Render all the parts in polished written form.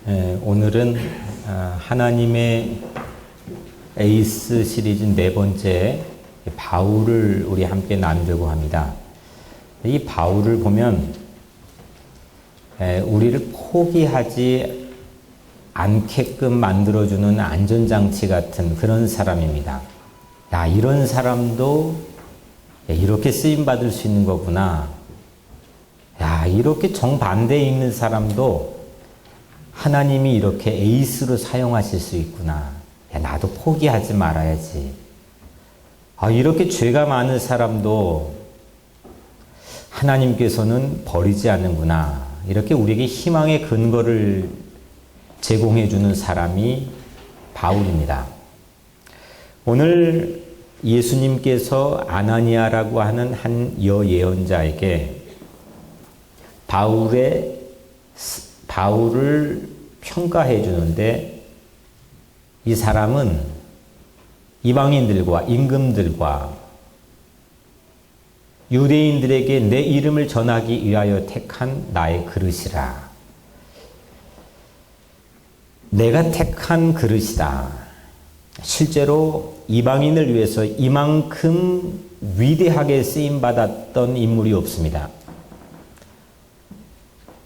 오늘은 하나님의 에이스 시리즈 네 번째 바울을 우리 함께 나누려고 합니다. 이 바울을 보면 우리를 포기하지 않게끔 만들어주는 안전장치 같은 그런 사람입니다. 야, 이런 사람도 이렇게 쓰임받을 수 있는 거구나. 야, 이렇게 정반대에 있는 사람도 하나님이 이렇게 에이스로 사용하실 수 있구나. 야, 나도 포기하지 말아야지. 이렇게 죄가 많은 사람도 하나님께서는 버리지 않는구나. 이렇게 우리에게 희망의 근거를 제공해 주는 사람이 바울입니다. 오늘 예수님께서 아나니아라고 하는 한 여예언자에게 바울을 평가해 주는데, 이 사람은 이방인들과 임금들과 유대인들에게 내 이름을 전하기 위하여 택한 나의 그릇이라. 내가 택한 그릇이다. 실제로 이방인을 위해서 이만큼 위대하게 쓰임받았던 인물이 없습니다.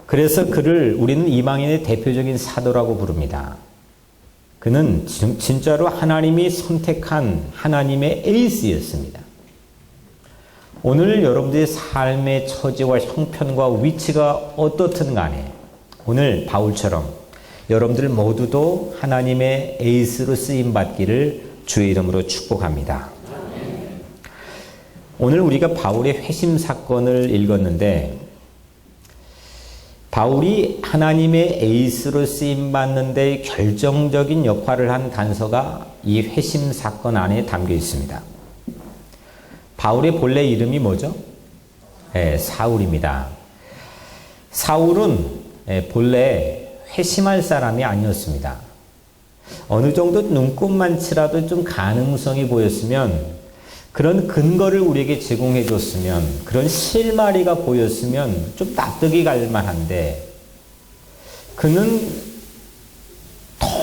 그래서 그를 우리는 이방인의 대표적인 사도라고 부릅니다. 그는 진짜로 하나님이 선택한 하나님의 에이스였습니다. 오늘 여러분들의 삶의 처지와 형편과 위치가 어떻든 간에 오늘 바울처럼 여러분들 모두도 하나님의 에이스로 쓰임받기를 주의 이름으로 축복합니다. 오늘 우리가 바울의 회심 사건을 읽었는데, 바울이 하나님의 에이스로 쓰임받는 데 결정적인 역할을 한 단서가 이 회심 사건 안에 담겨 있습니다. 바울의 본래 이름이 뭐죠? 사울입니다. 사울은 본래 회심할 사람이 아니었습니다. 어느 정도 눈곱만 치라도 좀 가능성이 보였으면, 그런 근거를 우리에게 제공해 줬으면, 그런 실마리가 보였으면 좀 납득이 갈 만한데, 그는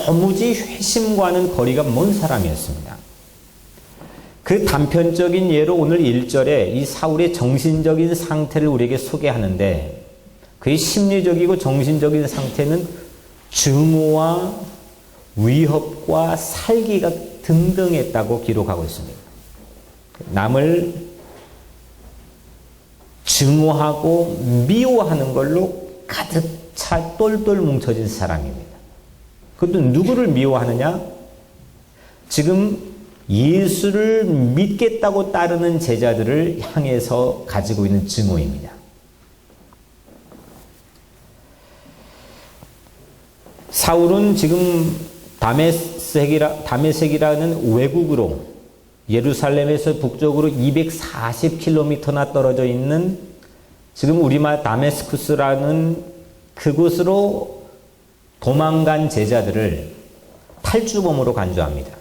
도무지 회심과는 거리가 먼 사람이었습니다. 그 단편적인 예로 오늘 1절에 이 사울의 정신적인 상태를 우리에게 소개하는데, 그의 심리적이고 정신적인 상태는 증오와 위협과 살기가 등등했다고 기록하고 있습니다. 남을 증오하고 미워하는 걸로 가득 차 똘똘 뭉쳐진 사람입니다. 그것도 누구를 미워하느냐? 지금 예수를 믿겠다고 따르는 제자들을 향해서 가지고 있는 증오입니다. 사울은 지금 다메섹이라는 외국으로, 예루살렘에서 북쪽으로 240km나 떨어져 있는 지금 우리말 다메스쿠스라는 그곳으로 도망간 제자들을 탈주범으로 간주합니다.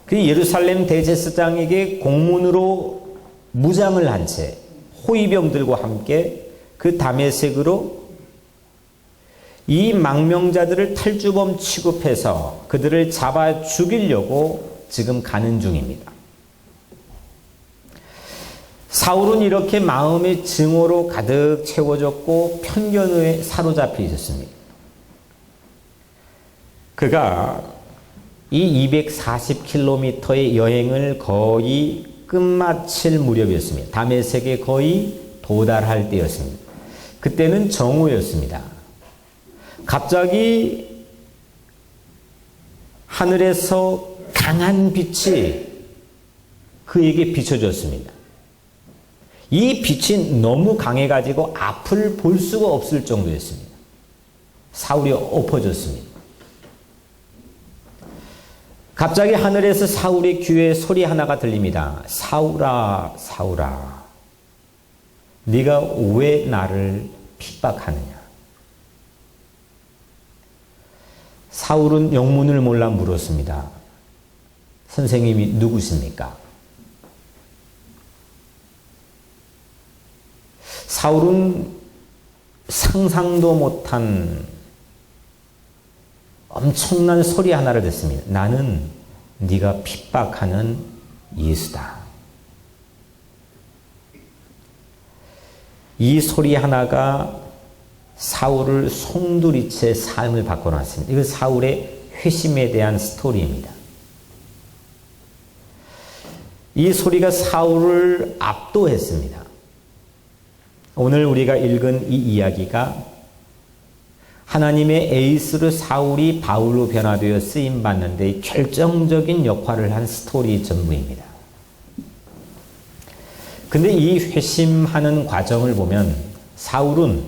그 예루살렘 대제사장에게 공문으로 무장을 한 채 호위병들과 함께 그 다메섹으로 이 망명자들을 탈주범 취급해서 그들을 잡아 죽이려고 지금 가는 중입니다. 사울은 이렇게 마음의 증오로 가득 채워졌고 편견에 사로잡혀 있었습니다. 그가 이 240km의 여행을 거의 끝마칠 무렵이었습니다. 다메섹에 거의 도달할 때였습니다. 그때는 정오였습니다. 갑자기 하늘에서 강한 빛이 그에게 비춰졌습니다. 이 빛이 너무 강해가지고 앞을 볼 수가 없을 정도였습니다. 사울이 엎어졌습니다. 갑자기 하늘에서 사울의 귀에 소리 하나가 들립니다. 사울아, 사울아, 네가 왜 나를 핍박하느냐? 사울은 영문을 몰라 물었습니다. 선생님이 누구십니까? 사울은 상상도 못한 엄청난 소리 하나를 듣습니다. 나는 네가 핍박하는 예수다. 이 소리 하나가 사울을 송두리째 삶을 바꿔놨습니다. 이건 사울의 회심에 대한 스토리입니다. 이 소리가 사울을 압도했습니다. 오늘 우리가 읽은 이 이야기가 하나님의 에이스로 사울이 바울로 변화되어 쓰임받는데 결정적인 역할을 한 스토리 전부입니다. 근데 이 회심하는 과정을 보면 사울은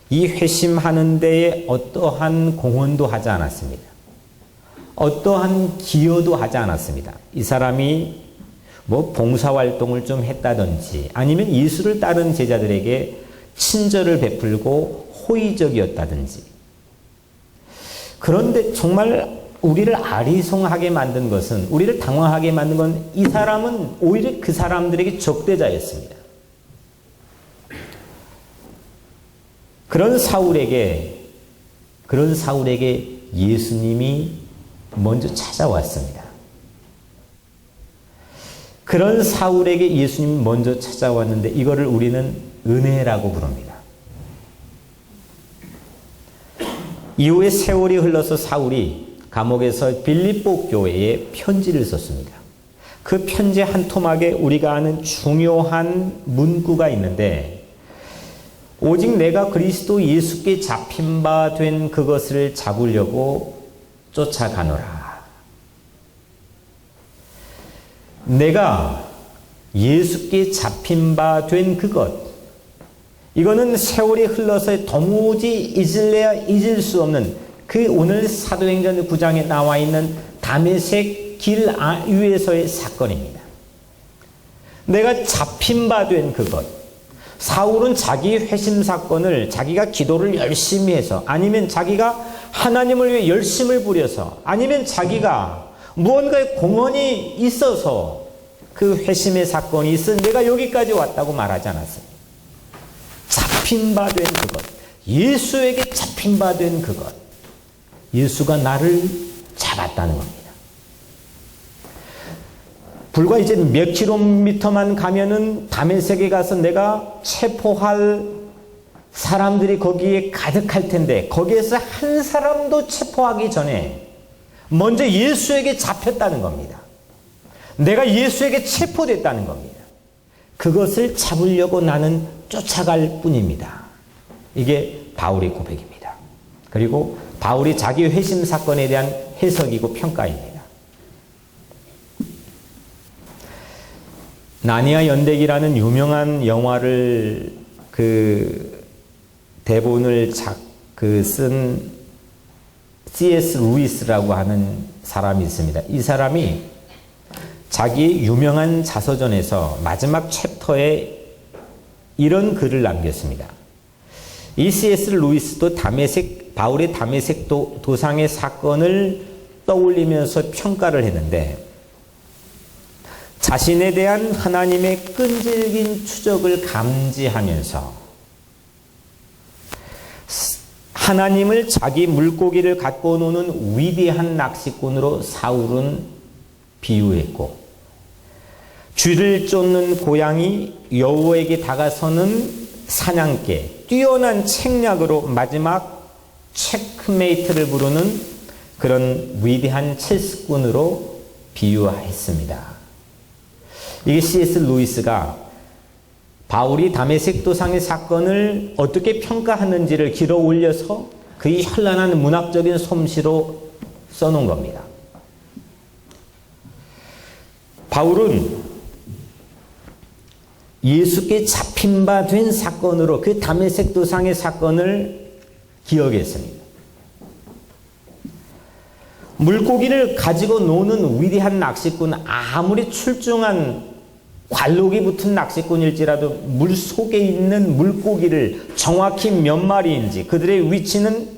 이 회심하는 데에 어떠한 공헌도 하지 않았습니다. 어떠한 기여도 하지 않았습니다. 이 사람이 뭐 봉사활동을 좀 했다든지 아니면 예수를 따른 제자들에게 친절을 베풀고 호의적이었다든지. 그런데 정말 우리를 아리송하게 만든 것은, 우리를 당황하게 만든 건 이 사람은 오히려 그 사람들에게 적대자였습니다. 그런 사울에게 예수님이 먼저 찾아왔습니다. 그런 사울에게 예수님이 먼저 찾아왔는데 이거를 우리는 은혜라고 부릅니다. 이후에 세월이 흘러서 사울이 감옥에서 빌립보 교회에 편지를 썼습니다. 그 편지 한 토막에 우리가 아는 중요한 문구가 있는데 오직 내가 그리스도 예수께 잡힌 바 된 그것을 잡으려고 쫓아가노라. 내가 예수께 잡힌 바 된 그것, 이거는 세월이 흘러서 도무지 잊을 수 없는 그 오늘 사도행전 9장에 나와 있는 다메섹 길 위에서의 사건입니다. 내가 잡힌 바 된 그것. 사울은 자기 회심 사건을 자기가 기도를 열심히 해서 아니면 자기가 하나님을 위해 열심을 부려서 아니면 자기가 무언가의 공헌이 있어서 그 회심의 사건이 있어 내가 여기까지 왔다고 말하지 않았어요. 잡힌 바 된 그것, 예수에게 잡힌 바 된 그것, 예수가 나를 잡았다는 겁니다. 불과 이제 몇 킬로미터만 가면은 다메섹에 가서 내가 체포할 사람들이 거기에 가득할 텐데 거기에서 한 사람도 체포하기 전에 먼저 예수에게 잡혔다는 겁니다. 내가 예수에게 체포됐다는 겁니다. 그것을 잡으려고 나는 쫓아갈 뿐입니다. 이게 바울의 고백입니다. 그리고 바울이 자기 회심 사건에 대한 해석이고 평가입니다. 나니아 연대기라는 유명한 영화를 대본을 쓴 C.S. 루이스라고 하는 사람이 있습니다. 이 사람이 자기 유명한 자서전에서 마지막 챕터에 이런 글을 남겼습니다. 이 C.S. 루이스도 바울의 다메섹 도상의 사건을 떠올리면서 평가를 했는데 자신에 대한 하나님의 끈질긴 추적을 감지하면서 하나님을 자기 물고기를 갖고 노는 위대한 낚시꾼으로 사울은 비유했고 쥐를 쫓는 고양이, 여호와에게 다가서는 사냥개, 뛰어난 책략으로 마지막 체크메이트를 부르는 그런 위대한 체스꾼으로 비유했습니다. 이게 C.S. 루이스가 바울이 다메섹 도상의 사건을 어떻게 평가하는지를 길어 올려서 그의 현란한 문학적인 솜씨로 써놓은 겁니다. 바울은 예수께 잡힌 바 된 사건으로 그 다메섹 도상의 사건을 기억했습니다. 물고기를 가지고 노는 위대한 낚시꾼, 아무리 출중한 관록이 붙은 낚시꾼일지라도 물 속에 있는 물고기를 정확히 몇 마리인지 그들의 위치는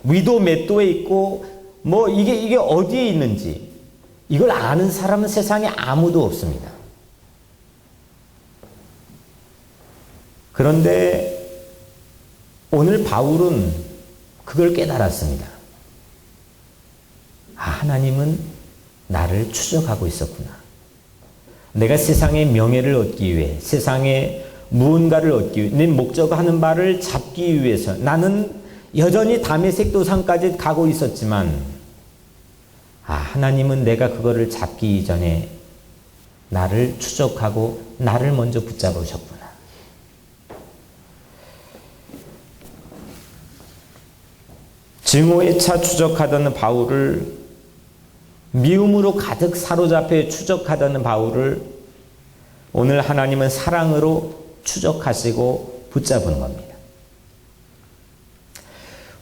위도 몇 도에 있고 뭐 이게 어디에 있는지 이걸 아는 사람은 세상에 아무도 없습니다. 그런데 오늘 바울은 그걸 깨달았습니다. 하나님은 나를 추적하고 있었구나. 내가 세상의 명예를 얻기 위해, 세상의 무언가를 얻기 위해, 내 목적하는 바를 잡기 위해서 나는 여전히 다메섹 도상까지 가고 있었지만, 하나님은 내가 그거를 잡기 이전에 나를 추적하고 나를 먼저 붙잡으셨구나. 증오에 차 추적하던 바울을, 미움으로 가득 사로잡혀 추적하던 바울을 오늘 하나님은 사랑으로 추적하시고 붙잡은 겁니다.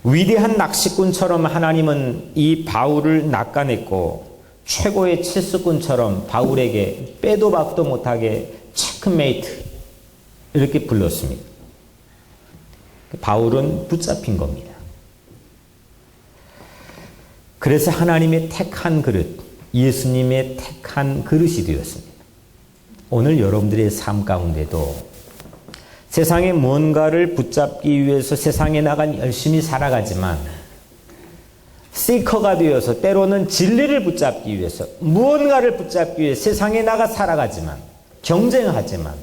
위대한 낚시꾼처럼 하나님은 이 바울을 낚아냈고, 최고의 체수꾼처럼 바울에게 빼도 박도 못하게 체크메이트 이렇게 불렀습니다. 바울은 붙잡힌 겁니다. 그래서 하나님의 택한 그릇, 예수님의 택한 그릇이 되었습니다. 오늘 여러분들의 삶 가운데도 세상에 무언가를 붙잡기 위해서 세상에 나가 열심히 살아가지만, 시커가 되어서 때로는 진리를 붙잡기 위해서, 무언가를 붙잡기 위해 세상에 나가 살아가지만, 경쟁하지만,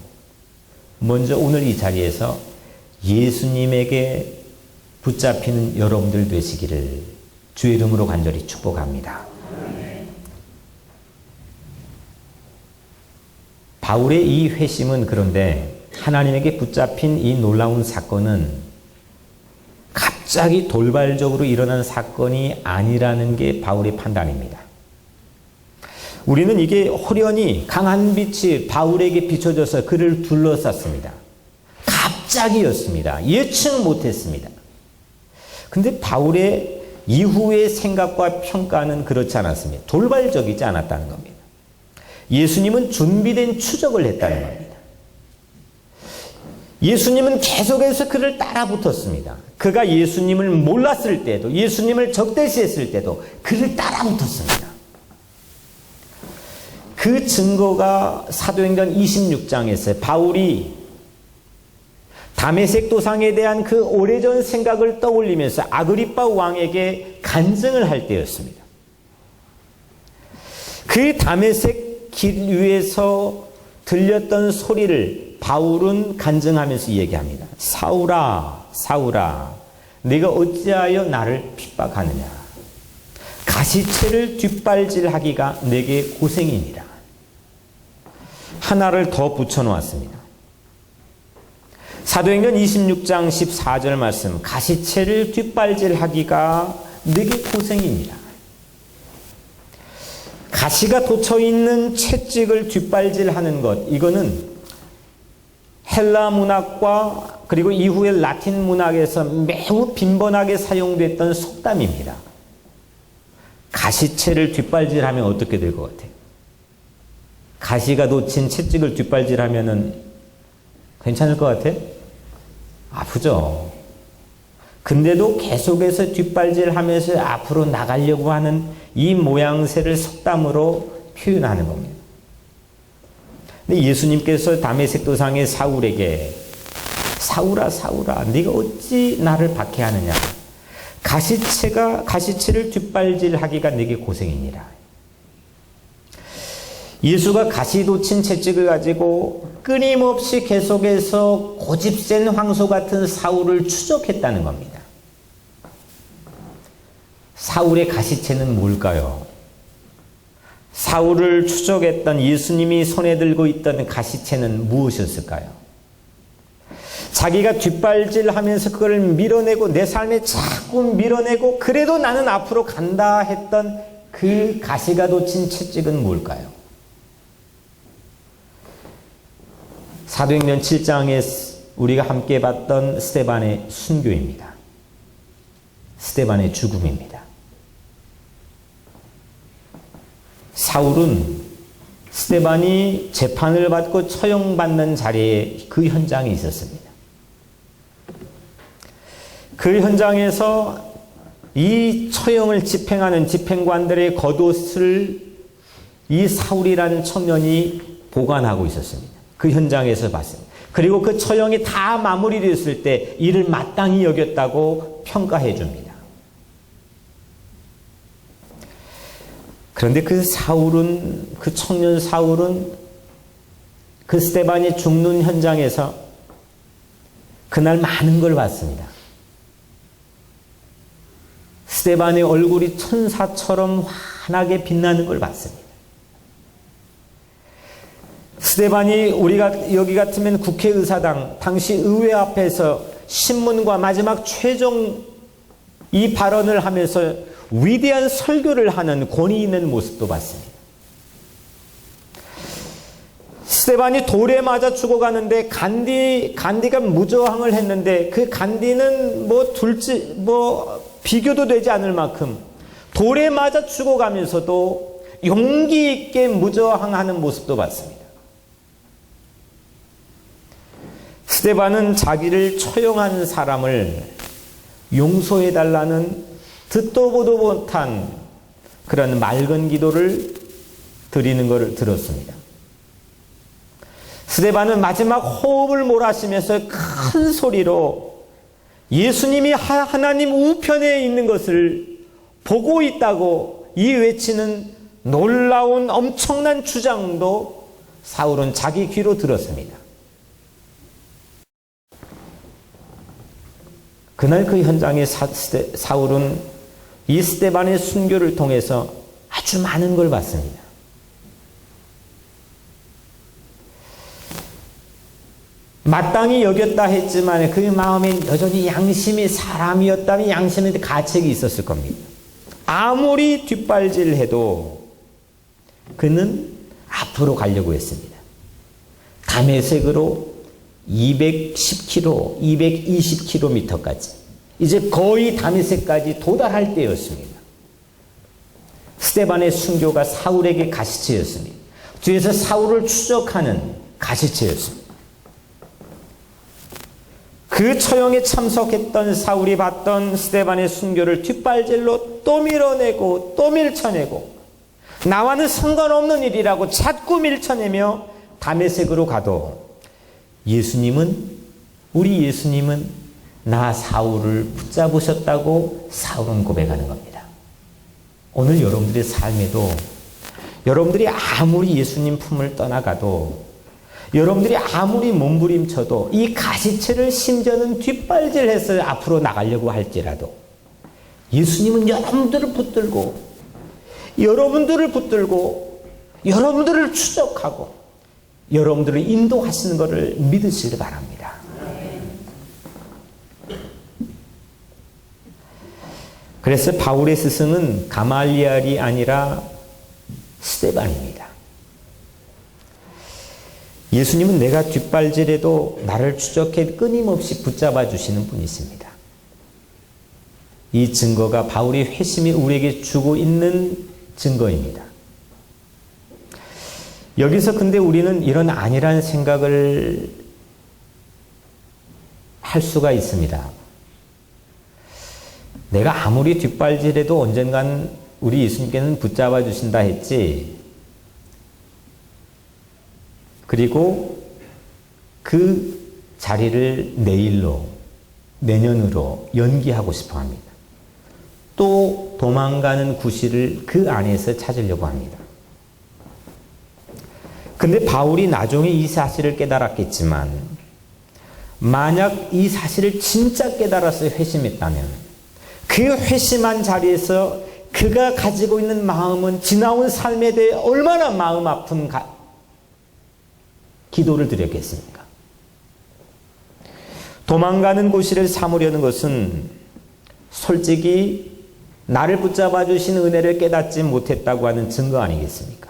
먼저 오늘 이 자리에서 예수님에게 붙잡히는 여러분들 되시기를 주의 이름으로 간절히 축복합니다. 바울의 이 회심은, 그런데 하나님에게 붙잡힌 이 놀라운 사건은 갑자기 돌발적으로 일어난 사건이 아니라는 게 바울의 판단입니다. 우리는 이게 호련히 강한 빛이 바울에게 비춰져서 그를 둘러쌌습니다. 갑자기였습니다. 예측 못했습니다. 근데 바울의 이후의 생각과 평가는 그렇지 않았습니다. 돌발적이지 않았다는 겁니다. 예수님은 준비된 추적을 했다는 겁니다. 예수님은 계속해서 그를 따라 붙었습니다. 그가 예수님을 몰랐을 때도, 예수님을 적대시했을 때도 그를 따라 붙었습니다. 그 증거가 사도행전 26장에서 바울이 다메섹 도상에 대한 그 오래전 생각을 떠올리면서 아그리빠 왕에게 간증을 할 때였습니다. 그 다메섹 길 위에서 들렸던 소리를 바울은 간증하면서 얘기합니다. 사울아, 사울아, 네가 어찌하여 나를 핍박하느냐? 가시채를 뒷발질하기가 내게 고생이니라. 하나를 더 붙여놓았습니다. 사도행전 26장 14절 말씀, 가시채를 뒷발질하기가 내게 고생입니다. 가시가 돋쳐있는 채찍을 뒷발질하는 것, 이거는 헬라 문학과 그리고 이후의 라틴 문학에서 매우 빈번하게 사용됐던 속담입니다. 가시채를 뒷발질하면 어떻게 될 것 같아요? 가시가 돋친 채찍을 뒷발질하면은 괜찮을 것 같아요? 아프죠. 근데도 계속해서 뒷발질하면서 앞으로 나가려고 하는 이 모양새를 속담으로 표현하는 겁니다. 근데 예수님께서 다메섹 도상의 사울에게 사울아, 사울아, 네가 어찌 나를 박해하느냐? 가시채를 뒷발질하기가 네게 고생이니라. 예수가 가시 돋친 채찍을 가지고 끊임없이 계속해서 고집센 황소 같은 사울을 추적했다는 겁니다. 사울의 가시채는 뭘까요? 사울을 추적했던 예수님이 손에 들고 있던 가시채는 무엇이었을까요? 자기가 뒷발질하면서 그걸 밀어내고 내 삶에 자꾸 밀어내고 그래도 나는 앞으로 간다 했던 그 가시가 돋친 채찍은 뭘까요? 사도행전 7장에 우리가 함께 봤던 스데반의 순교입니다. 스데반의 죽음입니다. 사울은 스데반이 재판을 받고 처형받는 자리에 그 현장에 있었습니다. 그 현장에서 이 처형을 집행하는 집행관들의 겉옷을 이 사울이라는 청년이 보관하고 있었습니다. 그 현장에서 봤습니다. 그리고 그 처형이 다 마무리되었을 때 이를 마땅히 여겼다고 평가해 줍니다. 그런데 그 사울은, 그 청년 사울은 그 스데반이 죽는 현장에서 그날 많은 걸 봤습니다. 스데반의 얼굴이 천사처럼 환하게 빛나는 걸 봤습니다. 스데반이 우리가 여기 같으면 국회의사당, 당시 의회 앞에서 신문과 마지막 최종 이 발언을 하면서 위대한 설교를 하는 권위 있는 모습도 봤습니다. 스데반이 돌에 맞아 죽어가는데 간디가 무저항을 했는데 그 간디는 비교도 되지 않을 만큼 돌에 맞아 죽어가면서도 용기 있게 무저항하는 모습도 봤습니다. 스데반은 자기를 처형한 사람을 용서해달라는 듣도 보도 못한 그런 맑은 기도를 드리는 것을 들었습니다. 스데반은 마지막 호흡을 몰아쉬면서 큰 소리로 예수님이 하나님 우편에 있는 것을 보고 있다고 이 외치는 놀라운 엄청난 주장도 사울은 자기 귀로 들었습니다. 그날 그 현장에 사울은 이 스데반의 순교를 통해서 아주 많은 걸 봤습니다. 마땅히 여겼다 했지만 그 마음에 여전히 양심이, 사람이었다면 양심에 가책이 있었을 겁니다. 아무리 뒷발질해도 그는 앞으로 가려고 했습니다. 다메섹으로 210km, 220km까지 이제 거의 다메섹까지 도달할 때였습니다. 스데반의 순교가 사울에게 가시체였습니다. 뒤에서 사울을 추적하는 가시체였습니다. 그 처형에 참석했던 사울이 봤던 스데반의 순교를 뒷발질로 또 밀어내고 또 밀쳐내고 나와는 상관없는 일이라고 자꾸 밀쳐내며 다메섹으로 가도 우리 예수님은 나 사울을 붙잡으셨다고 사울은 고백하는 겁니다. 오늘 여러분들의 삶에도 여러분들이 아무리 예수님 품을 떠나가도 여러분들이 아무리 몸부림쳐도 이 가시체를 심지어는 뒷발질해서 앞으로 나가려고 할지라도 예수님은 여러분들을 붙들고 여러분들을 추적하고 여러분들을 인도하시는 것을 믿으시길 바랍니다. 그래서 바울의 스승은 가말리엘이 아니라 스데반입니다. 예수님은 내가 뒷발질해도 나를 추적해 끊임없이 붙잡아 주시는 분이십니다. 이 증거가 바울의 회심이 우리에게 주고 있는 증거입니다. 여기서 근데 우리는 이런 아니라는 생각을 할 수가 있습니다. 내가 아무리 뒷발질해도 언젠간 우리 예수님께는 붙잡아 주신다 했지. 그리고 그 자리를 내년으로 연기하고 싶어 합니다. 또 도망가는 구실을 그 안에서 찾으려고 합니다. 근데 바울이 나중에 이 사실을 깨달았겠지만 만약 이 사실을 진짜 깨달아서 회심했다면 그 회심한 자리에서 그가 가지고 있는 마음은 지나온 삶에 대해 얼마나 마음 아픈 기도를 드렸겠습니까? 도망가는 구실을 삼으려는 것은 솔직히 나를 붙잡아 주신 은혜를 깨닫지 못했다고 하는 증거 아니겠습니까?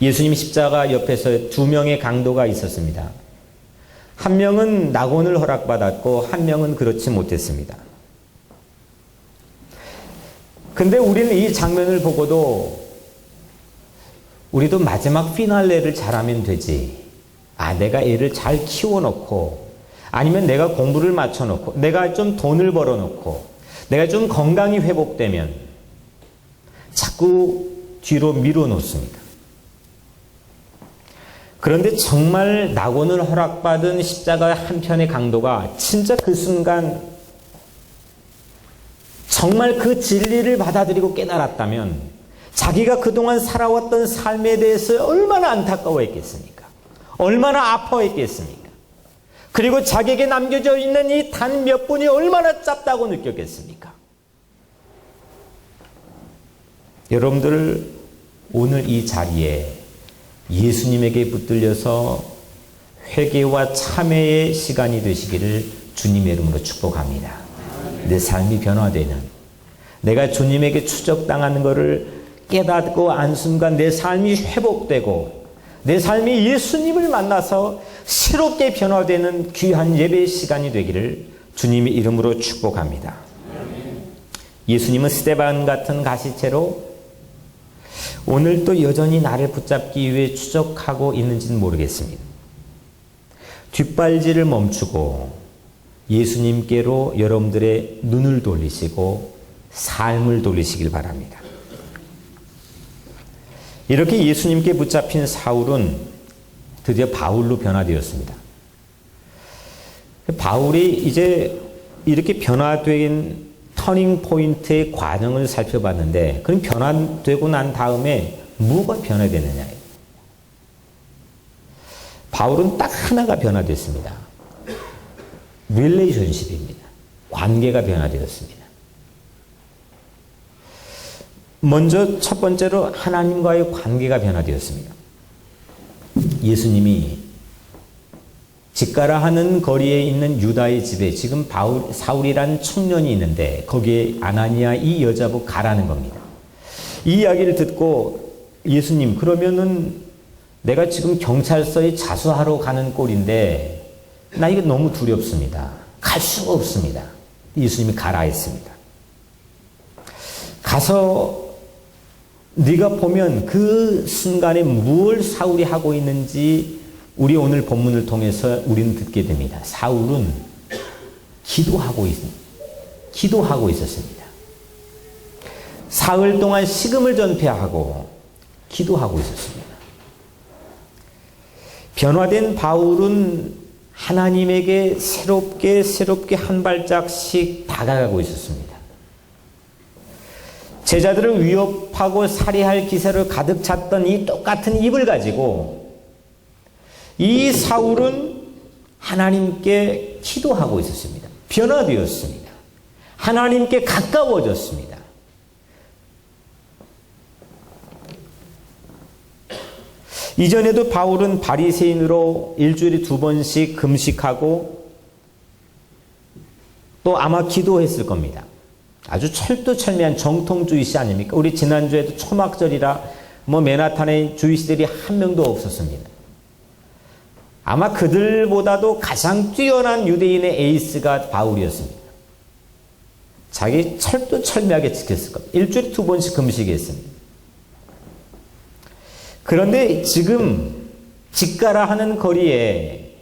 예수님 십자가 옆에서 두 명의 강도가 있었습니다. 한 명은 낙원을 허락받았고 한 명은 그렇지 못했습니다. 근데 우리는 이 장면을 보고도 우리도 마지막 피날레를 잘하면 되지. 내가 애를 잘 키워놓고 아니면 내가 공부를 맞춰놓고 내가 좀 돈을 벌어놓고 내가 좀 건강이 회복되면 자꾸 뒤로 밀어놓습니다. 그런데 정말 낙원을 허락받은 십자가 한편의 강도가 진짜 그 순간 정말 그 진리를 받아들이고 깨달았다면 자기가 그동안 살아왔던 삶에 대해서 얼마나 안타까워했겠습니까? 얼마나 아파했겠습니까? 그리고 자기에게 남겨져 있는 이 단 몇 분이 얼마나 짧다고 느꼈겠습니까? 여러분들 오늘 이 자리에 예수님에게 붙들려서 회개와 참회의 시간이 되시기를 주님의 이름으로 축복합니다. 내 삶이 변화되는, 내가 주님에게 추적당하는 것을 깨닫고 안 순간 내 삶이 회복되고 내 삶이 예수님을 만나서 새롭게 변화되는 귀한 예배의 시간이 되기를 주님의 이름으로 축복합니다. 예수님은 스데반 같은 가시채로 오늘도 여전히 나를 붙잡기 위해 추적하고 있는지는 모르겠습니다. 뒷발질을 멈추고 예수님께로 여러분들의 눈을 돌리시고 삶을 돌리시길 바랍니다. 이렇게 예수님께 붙잡힌 사울은 드디어 바울로 변화되었습니다. 바울이 이제 이렇게 변화된 터닝 포인트의 과정을 살펴봤는데, 그럼 변화되고 난 다음에 뭐가 변화되느냐? 바울은 딱 하나가 변화됐습니다. 릴레이션십입니다. 관계가 변화되었습니다. 먼저 첫 번째로 하나님과의 관계가 변화되었습니다. 예수님이 집가라 하는 거리에 있는 유다의 집에 지금 사울이라는 청년이 있는데 거기에 아나니아 이 여자부 가라는 겁니다. 이 이야기를 듣고 예수님, 그러면은 내가 지금 경찰서에 자수하러 가는 꼴인데 나 이거 너무 두렵습니다. 갈 수가 없습니다. 예수님이 가라 했습니다. 가서 네가 보면 그 순간에 무엇을 사울이 하고 있는지 우리 오늘 본문을 통해서 우리는 듣게 됩니다. 사울은 기도하고 있었습니다. 사흘 동안 식음을 전폐하고 기도하고 있었습니다. 변화된 바울은 하나님에게 새롭게 한 발짝씩 다가가고 있었습니다. 제자들을 위협하고 살해할 기세로 가득 찼던 이 똑같은 입을 가지고 이 사울은 하나님께 기도하고 있었습니다. 변화되었습니다. 하나님께 가까워졌습니다. 이전에도 바울은 바리새인으로 일주일에 2번씩 금식하고 또 아마 기도했을 겁니다. 아주 철두철미한 정통주의시 아닙니까? 우리 지난주에도 초막절이라 맨하탄에 주의시들이 한 명도 없었습니다. 아마 그들보다도 가장 뛰어난 유대인의 에이스가 바울이었습니다. 자기 철두철미하게 지켰을 겁니다. 일주일에 2번씩 금식했습니다. 그런데 지금 집가라 하는 거리에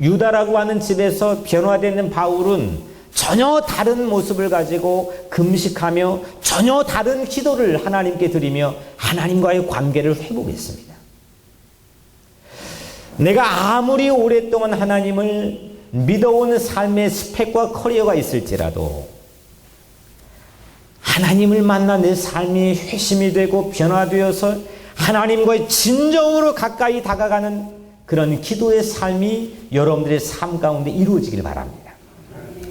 유다라고 하는 집에서 변화되는 바울은 전혀 다른 모습을 가지고 금식하며 전혀 다른 기도를 하나님께 드리며 하나님과의 관계를 회복했습니다. 내가 아무리 오랫동안 하나님을 믿어온 삶의 스펙과 커리어가 있을지라도 하나님을 만나 내 삶이 회심이 되고 변화되어서 하나님과의 진정으로 가까이 다가가는 그런 기도의 삶이 여러분들의 삶 가운데 이루어지길 바랍니다.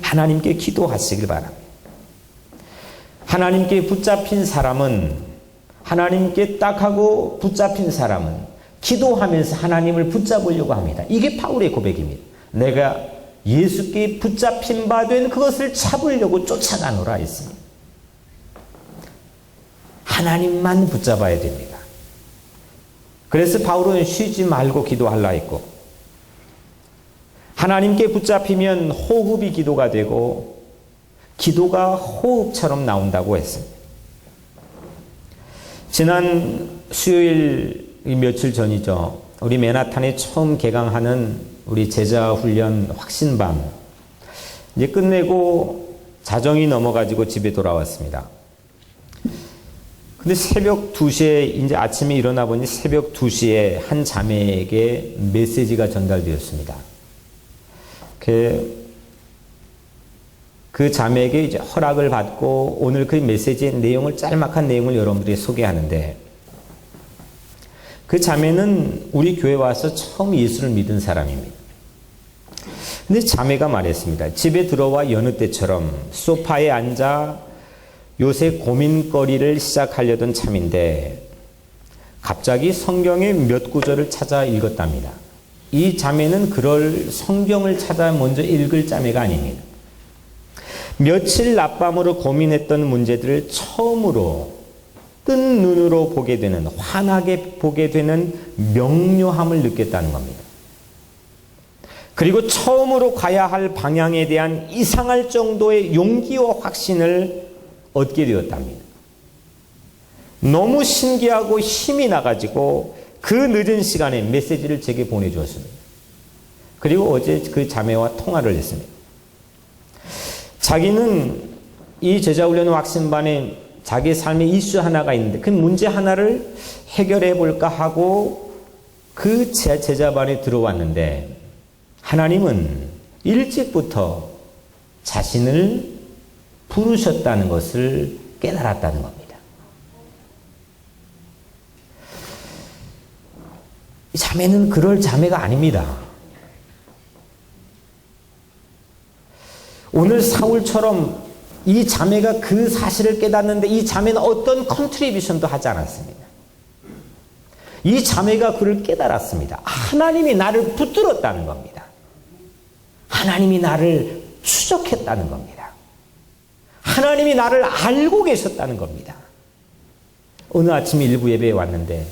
하나님께 기도하시길 바랍니다. 하나님께 붙잡힌 사람은, 하나님께 딱 하고 붙잡힌 사람은 기도하면서 하나님을 붙잡으려고 합니다. 이게 바울의 고백입니다. 내가 예수께 붙잡힌 바 된 그것을 잡으려고 쫓아가노라 했습니다. 하나님만 붙잡아야 됩니다. 그래서 바울은 쉬지 말고 기도하려 했고, 하나님께 붙잡히면 호흡이 기도가 되고 기도가 호흡처럼 나온다고 했습니다. 지난 수요일 며칠 전이죠. 우리 맨하탄에 처음 개강하는 우리 제자 훈련 확신반 이제 끝내고 자정이 넘어가지고 집에 돌아왔습니다. 근데 새벽 2시에 이제 아침에 일어나 보니 새벽 2시에 한 자매에게 메시지가 전달되었습니다. 그 자매에게 이제 허락을 받고 오늘 그 메시지의 내용을 짤막한 내용을 여러분들이 소개하는데 그 자매는 우리 교회 와서 처음 예수를 믿은 사람입니다. 근데 자매가 말했습니다. 집에 들어와 여느 때처럼 소파에 앉아 요새 고민거리를 시작하려던 참인데 갑자기 성경의 몇 구절을 찾아 읽었답니다. 이 자매는 그럴 성경을 찾아 먼저 읽을 자매가 아닙니다. 며칠 낮밤으로 고민했던 문제들을 처음으로 뜬 눈으로 보게 되는, 환하게 보게 되는 명료함을 느꼈다는 겁니다. 그리고 처음으로 가야 할 방향에 대한 이상할 정도의 용기와 확신을 얻게 되었답니다. 너무 신기하고 힘이 나가지고 그 늦은 시간에 메시지를 제게 보내주었습니다. 그리고 어제 그 자매와 통화를 했습니다. 자기는 이 제자훈련 왁신반에 자기 삶의 이슈 하나가 있는데 그 문제 하나를 해결해 볼까 하고 그 제자반에 들어왔는데 하나님은 일찍부터 자신을 부르셨다는 것을 깨달았다는 겁니다. 이 자매는 그럴 자매가 아닙니다. 오늘 사울처럼 이 자매가 그 사실을 깨닫는데 이 자매는 어떤 컨트리뷰션도 하지 않았습니다. 이 자매가 그를 깨달았습니다. 하나님이 나를 붙들었다는 겁니다. 하나님이 나를 추적했다는 겁니다. 하나님이 나를 알고 계셨다는 겁니다. 어느 아침 일부 예배에 왔는데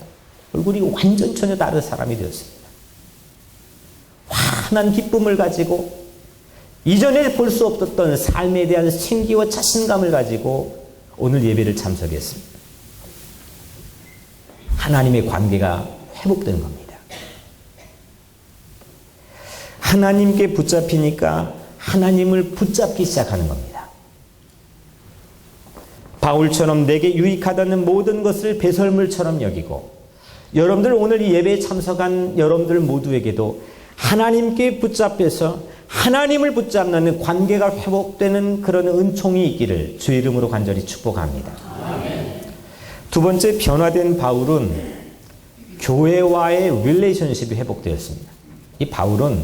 얼굴이 완전 전혀 다른 사람이 되었습니다. 환한 기쁨을 가지고 이전에 볼 수 없었던 삶에 대한 생기와 자신감을 가지고 오늘 예배를 참석했습니다. 하나님의 관계가 회복된 겁니다. 하나님께 붙잡히니까 하나님을 붙잡기 시작하는 겁니다. 바울처럼 내게 유익하다는 모든 것을 배설물처럼 여기고 여러분들 오늘 이 예배에 참석한 여러분들 모두에게도 하나님께 붙잡혀서 하나님을 붙잡는 관계가 회복되는 그런 은총이 있기를 주의 이름으로 간절히 축복합니다. 아멘. 두 번째, 변화된 바울은 교회와의 릴레이션십이 회복되었습니다. 이 바울은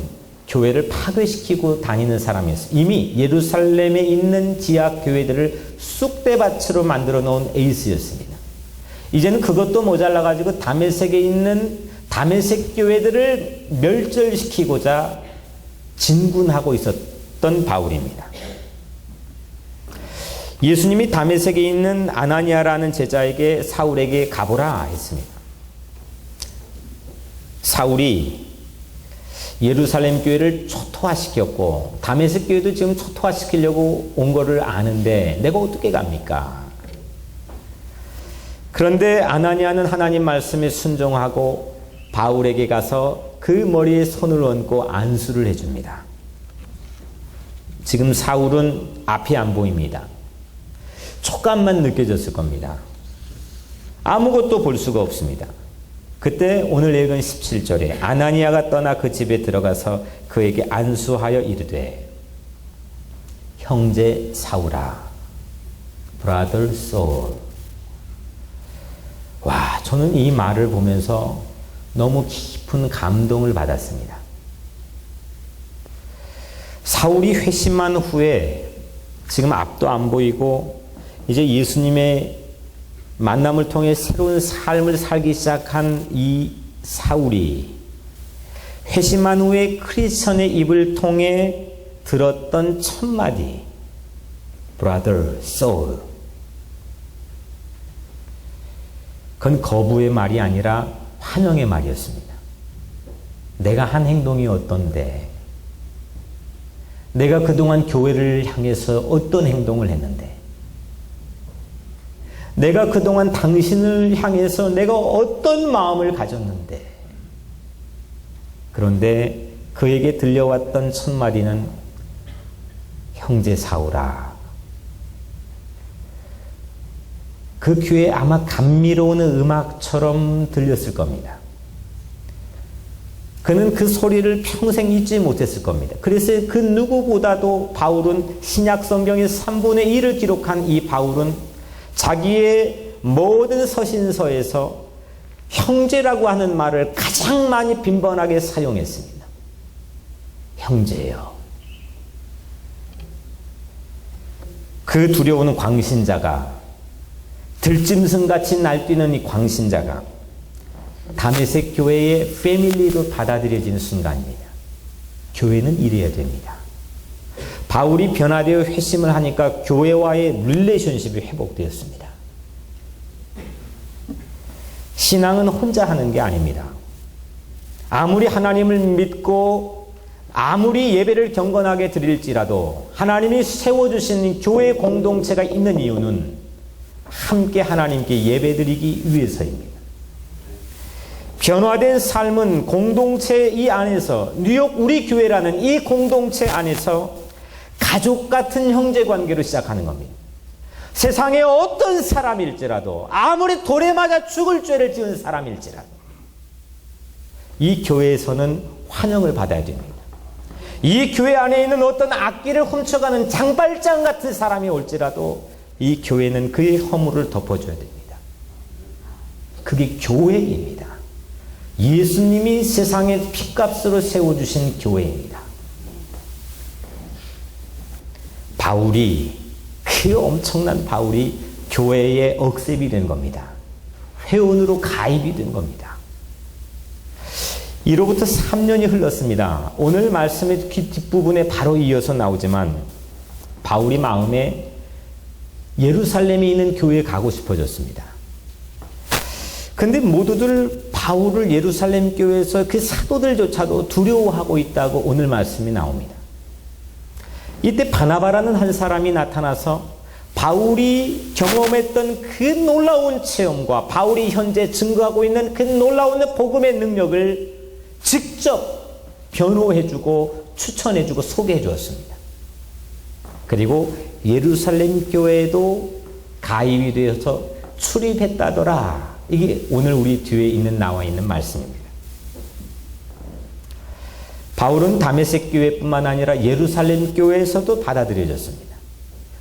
교회를 파괴시키고 다니는 사람이었어요. 이미 예루살렘에 있는 지역 교회들을 쑥대밭으로 만들어 놓은 에이스였습니다. 이제는 그것도 모자라가지고 다메섹에 있는 다메섹 교회들을 멸절시키고자 진군하고 있었던 바울입니다. 예수님이 다메섹에 있는 아나니아라는 제자에게 사울에게 가보라 했습니다. 사울이 예루살렘 교회를 초토화시켰고 다메섹 교회도 지금 초토화시키려고 온 거를 아는데 내가 어떻게 갑니까? 그런데 아나니아는 하나님 말씀에 순종하고 바울에게 가서 그 머리에 손을 얹고 안수를 해줍니다. 지금 사울은 앞이 안 보입니다. 촉감만 느껴졌을 겁니다. 아무것도 볼 수가 없습니다. 그때 오늘 읽은 17절에 아나니아가 떠나 그 집에 들어가서 그에게 안수하여 이르되 형제 사울아, brother Saul. 와, 저는 이 말을 보면서 너무 깊은 감동을 받았습니다. 사울이 회심한 후에 지금 앞도 안 보이고 이제 예수님의 만남을 통해 새로운 삶을 살기 시작한 이 사울이 회심한 후에 크리스천의 입을 통해 들었던 첫 마디 brother Saul. 그건 거부의 말이 아니라 환영의 말이었습니다. 내가 한 행동이 어떤데, 내가 그동안 교회를 향해서 어떤 행동을 했는데, 내가 그동안 당신을 향해서 내가 어떤 마음을 가졌는데, 그런데 그에게 들려왔던 첫 마디는 형제 사울아. 그 귀에 아마 감미로운 음악처럼 들렸을 겁니다. 그는 그 소리를 평생 잊지 못했을 겁니다. 그래서 그 누구보다도 바울은 신약 성경의 3분의 1을 기록한 이 바울은 자기의 모든 서신서에서 형제라고 하는 말을 가장 많이 빈번하게 사용했습니다. 형제요. 그 두려운 광신자가, 들짐승같이 날뛰는 이 광신자가 다메섹 교회의 패밀리로 받아들여지는 순간입니다. 교회는 이래야 됩니다. 바울이 변화되어 회심을 하니까 교회와의 릴레이션십이 회복되었습니다. 신앙은 혼자 하는 게 아닙니다. 아무리 하나님을 믿고 아무리 예배를 경건하게 드릴지라도 하나님이 세워주신 교회 공동체가 있는 이유는 함께 하나님께 예배드리기 위해서입니다. 변화된 삶은 공동체 이 안에서, 뉴욕 우리 교회라는 이 공동체 안에서 가족 같은 형제 관계로 시작하는 겁니다. 세상의 어떤 사람일지라도, 아무리 돌에 맞아 죽을 죄를 지은 사람일지라도 이 교회에서는 환영을 받아야 됩니다. 이 교회 안에 있는 어떤 악기를 훔쳐가는 장발장 같은 사람이 올지라도 이 교회는 그의 허물을 덮어줘야 됩니다. 그게 교회입니다. 예수님이 세상에 핏값으로 세워주신 교회입니다. 바울이, 그 엄청난 바울이 교회의 억셉이 된 겁니다. 회원으로 가입이 된 겁니다. 이로부터 3년이 흘렀습니다. 오늘 말씀의 뒷부분에 바로 이어서 나오지만 바울이 마음에 예루살렘에 있는 교회에 가고 싶어졌습니다. 근데 모두들 바울을 예루살렘 교회에서 그 사도들조차도 두려워하고 있다고 오늘 말씀이 나옵니다. 이때 바나바라는 한 사람이 나타나서 바울이 경험했던 그 놀라운 체험과 바울이 현재 증거하고 있는 그 놀라운 복음의 능력을 직접 변호해주고 추천해주고 소개해 주었습니다. 그리고 예루살렘 교회에도 가입이 되어서 출입했다더라. 이게 오늘 우리 뒤에 나와 있는 말씀입니다. 바울은 다메섹 교회뿐만 아니라 예루살렘 교회에서도 받아들여졌습니다.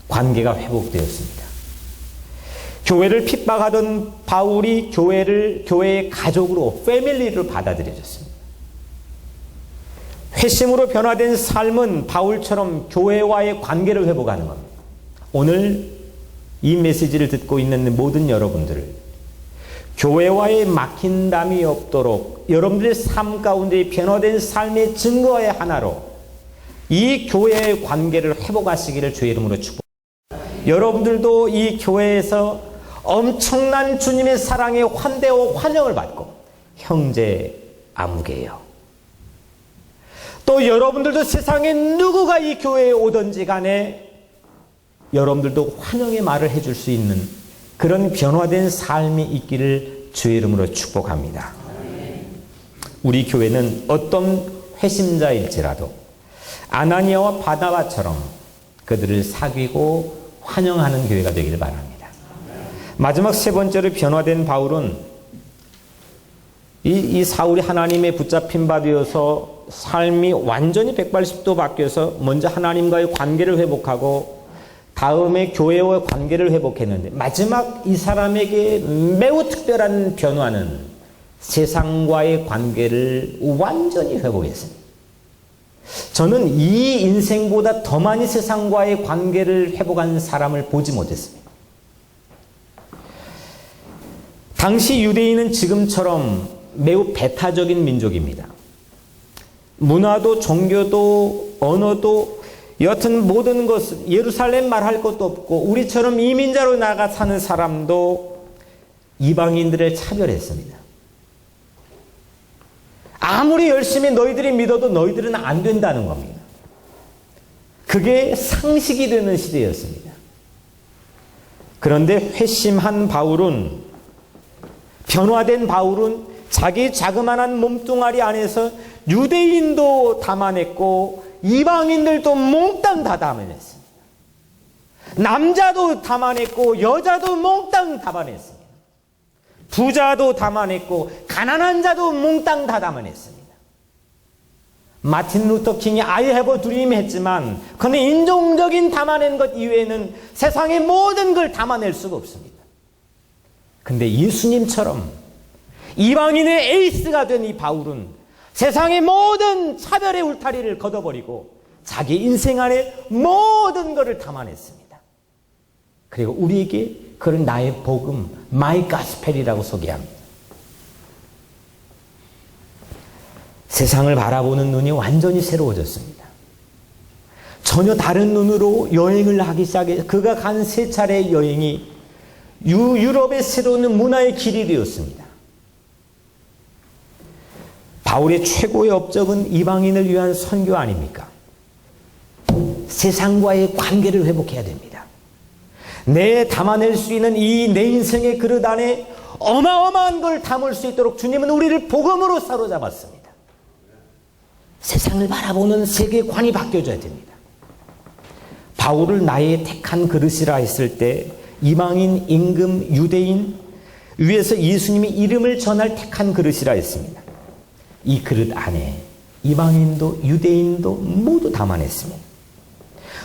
관계가 회복되었습니다. 교회를 핍박하던 바울이 교회의 가족으로, 패밀리로 받아들여졌습니다. 회심으로 변화된 삶은 바울처럼 교회와의 관계를 회복하는 겁니다. 오늘 이 메시지를 듣고 있는 모든 여러분들, 교회와의 막힌 담이 없도록 여러분들의 삶 가운데 변화된 삶의 증거의 하나로 이 교회의 관계를 회복하시기를 주의 이름으로 축복합니다. 여러분들도 이 교회에서 엄청난 주님의 사랑에 환대와 환영을 받고 형제 아무개요. 또 여러분들도 세상에 누구가 이 교회에 오든지 간에 여러분들도 환영의 말을 해줄 수 있는 그런 변화된 삶이 있기를 주의 이름으로 축복합니다. 우리 교회는 어떤 회심자일지라도 아나니아와 바나바처럼 그들을 사귀고 환영하는 교회가 되기를 바랍니다. 마지막 세 번째로 변화된 바울은 이 사울이 하나님의 붙잡힌 바 되어서 삶이 완전히 180도 바뀌어서 먼저 하나님과의 관계를 회복하고 다음에 교회와 관계를 회복했는데 마지막 이 사람에게 매우 특별한 변화는 세상과의 관계를 완전히 회복했습니다. 저는 이 인생보다 더 많이 세상과의 관계를 회복한 사람을 보지 못했습니다. 당시 유대인은 지금처럼 매우 배타적인 민족입니다. 문화도 종교도 언어도 여튼 모든 것은 예루살렘 말할 것도 없고 우리처럼 이민자로 나가 사는 사람도 이방인들을 차별했습니다. 아무리 열심히 너희들이 믿어도 너희들은 안 된다는 겁니다. 그게 상식이 되는 시대였습니다. 그런데 회심한 바울은, 변화된 바울은 자기 자그마한 몸뚱아리 안에서 유대인도 담아냈고 이방인들도 몽땅 다 담아냈습니다. 남자도 담아냈고 여자도 몽땅 담아냈습니다. 부자도 담아냈고 가난한 자도 몽땅 다 담아냈습니다. 마틴 루터 킹이 I have a dream 했지만 그는 인종적인 담아낸 것 이외에는 세상의 모든 걸 담아낼 수가 없습니다. 근데 예수님처럼 이방인의 에이스가 된 이 바울은 세상의 모든 차별의 울타리를 걷어버리고 자기 인생 안에 모든 것을 담아냈습니다. 그리고 우리에게 그걸 나의 복음, 마이 가스펠이라고 소개합니다. 세상을 바라보는 눈이 완전히 새로워졌습니다. 전혀 다른 눈으로 여행을 하기 시작해 그가 간 3차례의 여행이 유럽의 새로운 문화의 길이 되었습니다. 바울의 최고의 업적은 이방인을 위한 선교 아닙니까? 세상과의 관계를 회복해야 됩니다. 내 담아낼 수 있는 이 내 인생의 그릇 안에 어마어마한 걸 담을 수 있도록 주님은 우리를 복음으로 사로잡았습니다. 세상을 바라보는 세계관이 바뀌어져야 됩니다. 바울을 나의 택한 그릇이라 했을 때 이방인, 임금, 유대인 위에서 예수님이 이름을 전할 택한 그릇이라 했습니다. 이 그릇 안에 이방인도 유대인도 모두 담아냈습니다.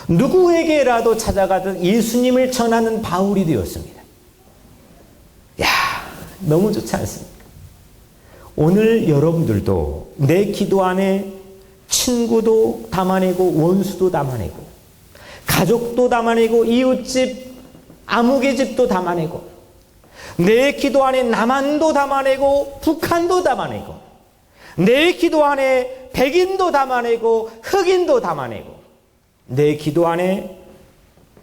누구에게라도 찾아가듯 예수님을 전하는 바울이 되었습니다. 야, 너무 좋지 않습니까? 오늘 여러분들도 내 기도 안에 친구도 담아내고 원수도 담아내고 가족도 담아내고 이웃집 아무개 집도 담아내고 내 기도 안에 남한도 담아내고 북한도 담아내고 내 기도 안에 백인도 담아내고 흑인도 담아내고 내 기도 안에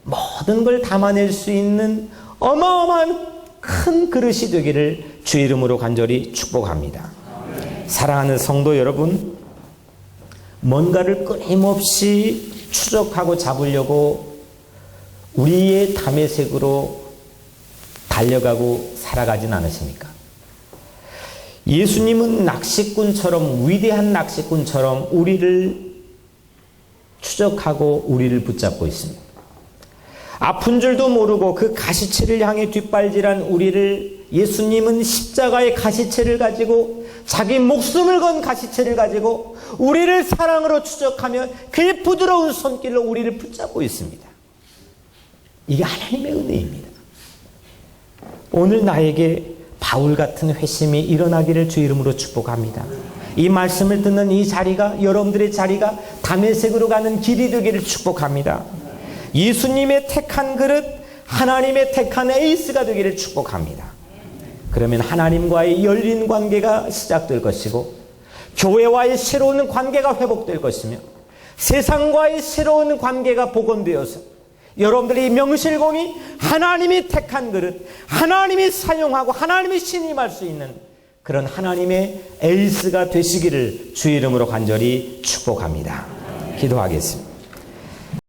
모든 걸 담아낼 수 있는 어마어마한 큰 그릇이 되기를 주 이름으로 간절히 축복합니다. 사랑하는 성도 여러분, 뭔가를 끊임없이 추적하고 잡으려고 우리의 담의색으로 달려가고 살아가진 않으십니까? 예수님은 낚시꾼처럼, 위대한 낚시꾼처럼 우리를 추적하고 우리를 붙잡고 있습니다. 아픈 줄도 모르고 그 가시체를 향해 뒷발질한 우리를 예수님은 십자가의 가시체를 가지고 자기 목숨을 건 가시체를 가지고 우리를 사랑으로 추적하며 그의 부드러운 손길로 우리를 붙잡고 있습니다. 이게 하나님의 은혜입니다. 오늘 나에게 바울 같은 회심이 일어나기를 주 이름으로 축복합니다. 이 말씀을 듣는 이 자리가 여러분들의 자리가 다메섹으로 가는 길이 되기를 축복합니다. 예수님의 택한 그릇, 하나님의 택한 에이스가 되기를 축복합니다. 그러면 하나님과의 열린 관계가 시작될 것이고 교회와의 새로운 관계가 회복될 것이며 세상과의 새로운 관계가 복원되어서 여러분들의 명실공히 하나님이 택한 그릇, 하나님이 사용하고 하나님이 신임할 수 있는 그런 하나님의 에이스가 되시기를 주 이름으로 간절히 축복합니다. 기도하겠습니다.